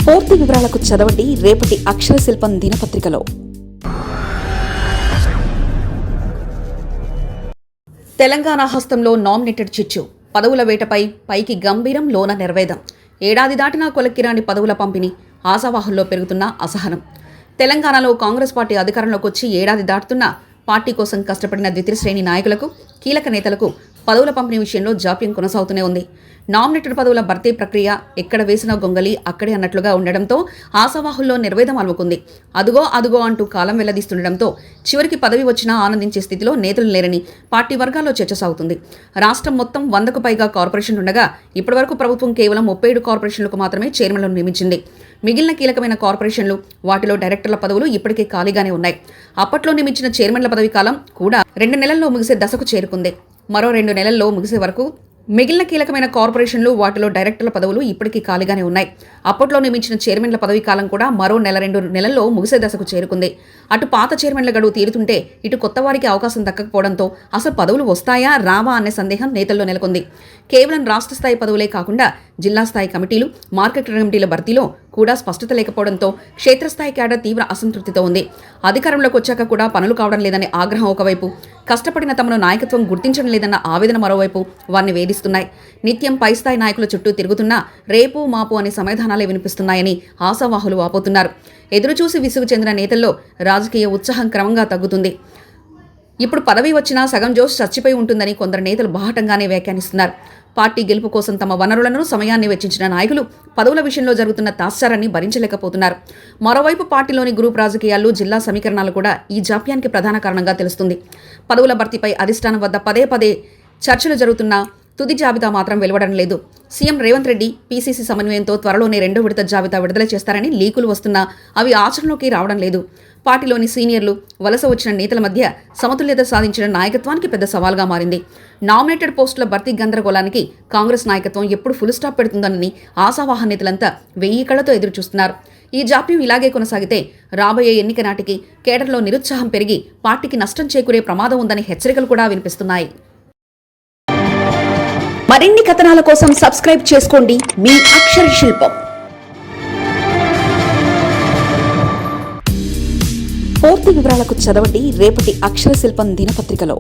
పూర్తి వివరాలకు చదవండి రేపటి అక్షర శిల్పం దినపత్రికలో. తెలంగాణ హస్తంలో నామినేటెడ్ చిచ్చు, పదవుల వేటపై పైకి గంభీరం, లోన నిర్వేదం. ఏడాది దాటినా కొలక్కిరాని పదవుల పంపిణీ, ఆశావాహుల్లో పెరుగుతున్న అసహనం. తెలంగాణలో కాంగ్రెస్ పార్టీ అధికారంలోకి వచ్చి ఏడాది దాటుతున్నా పార్టీ కోసం కష్టపడిన ద్వితీయ శ్రేణి నాయకులకు, కీలక నేతలకు పదవుల పంపిణీ విషయంలో జాప్యం కొనసాగుతూనే ఉంది. నామినేటెడ్ పదవుల భర్తీ ప్రక్రియ ఎక్కడ వేసిన గొంగలి అక్కడే అన్నట్లుగా ఉండడంతో ఆశావాహుల్లో నిర్వేదం అలుముకుంది. అదుగో అదుగో అంటూ కాలం వెల్లదీస్తుండటంతో చివరికి పదవి వచ్చినా ఆనందించే స్థితిలో నేతలు లేరని పార్టీ వర్గాల్లో చర్చ సాగుతుంది. రాష్ట్రం మొత్తం 100కు పైగా కార్పొరేషన్లు ఉండగా ఇప్పటివరకు ప్రభుత్వం కేవలం 37 కార్పొరేషన్లకు మాత్రమే చైర్మన్లను నియమించింది. మిగిలిన కీలకమైన కార్పొరేషన్లు, వాటిలో డైరెక్టర్ల పదవులు ఇప్పటికే ఖాళీగానే ఉన్నాయి. అప్పట్లో నియమించిన చైర్మన్ల పదవి కాలం కూడా 2 నెలల్లో ముగిసే దశకు చేరుకుంది. మరో 2 నెలల్లో ముగిసే వరకు మిగిలిన కీలకమైన కార్పొరేషన్లు, వాటిలో డైరెక్టర్ల పదవులు ఇప్పటికీ ఖాళీగానే ఉన్నాయి. అప్పట్లో నియమించిన చైర్మన్ల పదవి కాలం కూడా మరో 1-2 నెలల్లో ముగిసే దశకు చేరుకుంది. అటు పాత చైర్మన్ల గడువు తీరుతుంటే ఇటు కొత్త వారికి అవకాశం దక్కకపోవడంతో అసలు పదవులు వస్తాయా రావా అనే సందేహం నేతల్లో నెలకొంది. కేవలం రాష్ట్ర స్థాయి పదవులే కాకుండా జిల్లా స్థాయి కమిటీలు, మార్కెట్ కమిటీల భర్తీలో కూడా స్పష్టత లేకపోవడంతో క్షేత్రస్థాయి క్యాడర్ తీవ్ర అసంతృప్తితో ఉంది. అధికారంలోకి వచ్చాక కూడా పనులు కావడం లేదనే ఆగ్రహం ఒకవైపు, కష్టపడిన తమను నాయకత్వం గుర్తించడం లేదన్న ఆవేదన మరోవైపు వారిని వేధిస్తున్నాయి. నిత్యం పైస్థాయి నాయకుల చుట్టూ తిరుగుతున్నా రేపు మాపు అనే సమాధానాలే వినిపిస్తున్నాయని ఆశావాహులు వాపోతున్నారు. ఎదురుచూసి విసుగు చెందిన నేతల్లో రాజకీయ ఉత్సాహం క్రమంగా తగ్గుతుంది. ఇప్పుడు పదవి వచ్చినా సగం జోష్ చచ్చిపోయి ఉంటుందని కొందరు నేతలు బాహటంగానే వ్యాఖ్యానిస్తున్నారు. పార్టీ గెలుపు కోసం తమ వనరులను, సమయాన్ని వెచ్చించిన నాయకులు పదవుల విషయంలో జరుగుతున్న తాత్సారాన్ని భరించలేకపోతున్నారు. మరోవైపు పార్టీలోని గ్రూప్ రాజకీయాలు, జిల్లా సమీకరణాలు కూడా ఈ జాప్యానికి ప్రధాన కారణంగా తెలుస్తుంది. పదవుల భర్తీపై అధిష్టానం వద్ద పదే చర్చలు జరుగుతున్నా తుది జాబితా మాత్రం వెలువడడం లేదు. సీఎం రేవంత్ రెడ్డి పీసీసీ సమన్వయంతో త్వరలోనే 2వ విడత జాబితా విడుదల చేస్తారని లీకులు వస్తున్నా అవి ఆచరణలోకి రావడం లేదు. పార్టీలోని సీనియర్లు, వలస వచ్చిన నేతల మధ్య సమతుల్యత సాధించిన నాయకత్వానికి పెద్ద సవాల్గా మారింది. నామినేటెడ్ పోస్టుల భర్తీ గందరగోళానికి కాంగ్రెస్ నాయకత్వం ఎప్పుడు ఫుల్ స్టాప్ పెడుతుందని ఆశావాహ నేతలంతా 1000 కళ్లతో ఎదురుచూస్తున్నారు. ఈ జాప్యం ఇలాగే కొనసాగితే రాబోయే ఎన్నిక నాటికి కేడర్లో నిరుత్సాహం పెరిగి పార్టీకి నష్టం చేకూరే ప్రమాదం ఉందని హెచ్చరికలు కూడా వినిపిస్తున్నాయి. మరిన్ని కథనాల కోసం సబ్స్క్రైబ్ చేసుకోండి మీ అక్షర శిల్పం. పూర్తి వివరాలకు చదవండి రేపటి అక్షర శిల్పం దినపత్రికలో.